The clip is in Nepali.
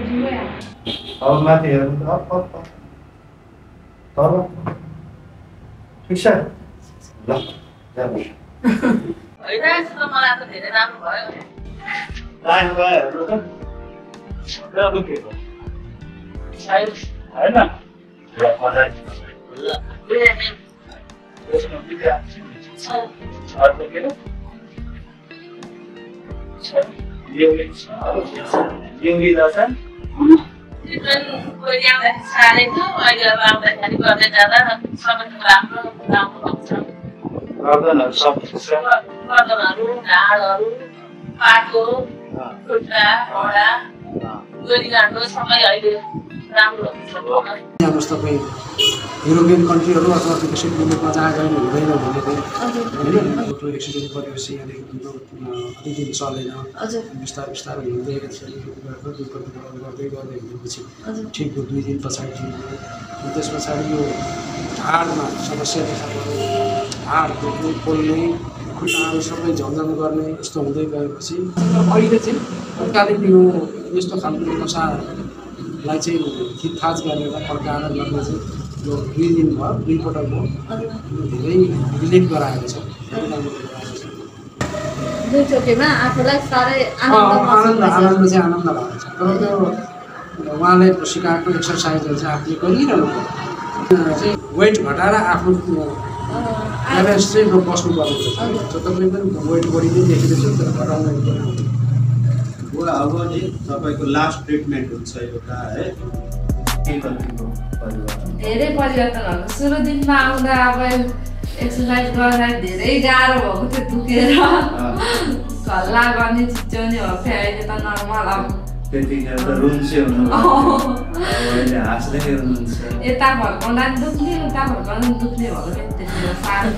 अब माथि हेर्नु अप अप अप तल ठिक छ ल जानु होइन यस्तो मलाई त धेरै राम्रो भयो लाइन गयो हेर्नु त ल दुखेको साइड हैन ल मजा ल यसमा बिगा अर्को के हो युङ्गी दर्शन चिल्ड्रन कोही आउँदाखेरि साह्रै थियो अहिले अब आउँदाखेरि गर्दै जाँदा सबैको राम्रो हुन्छ गर्दनहरू सब गर्दनहरू ढाडहरू पाटो खुट्टा घोडा गोलीगाँडो सबै अहिले राम्रो हुन्छ हेर्नुहोस् तपाईँ युरोपियन कन्ट्रीहरू अथवा विकसित मुलुकमा जहाँ गयो हुँदैन भने होइन त्यो एक्सिडेन्ट परिवेश यहाँदेखि कति दिन चलेन बिस्तारै बिस्तारै हिँड्दै गर्दै हिँडेपछि ठिक 2 दिन पछाडि ठिक भयो त्यस पछाडि यो ढाडमा समस्या देखा पर्यो ढाड दुख्ने पोल्ने खुट्टाहरू सबै झन्झन गर्ने यस्तो हुँदै गएपछि अहिले चाहिँ अलिकति यो यस्तो खालको नसालाई चाहिँ थिचथाच गरेर फर्काएर गर्ने चाहिँ यो 2 दिन भयो 2 पटक भयो धेरै रिलिफ गराएको छ आनन्द चाहिँ आनन्द भएको छ तर त्यो उहाँले सिकाएको एक्सर्साइजहरू चाहिँ आफूले गरिरहनु पर्यो चाहिँ वेट घटाएर आफ्नो ब्यालेन्स चाहिँ बस्नु पर्ने रहेछ तपाईँ पनि वेट बढी नै देखिँदैछ तर घटाउनु एकदमै अब नि तपाईँको लास्ट ट्रिटमेन्ट हुन्छ एउटा है धेरै परिवर्तनहरू सुरु दिनमा आउँदा अब एक्सर्साइज गर्दा धेरै गाह्रो भएको थियो दुखेर हल्ला गर्ने चिच्याउने हो थियो अहिले त नर्मल अब त्यतिखेर त रुन्चे हुनुभयो अहिले हाँस्दै हुनुहुन्छ यता फर्काउँदा पनि दुख्ने उता फर्काउँदा पनि दुख्ने भएको थियो त्यतिखेर साह्रो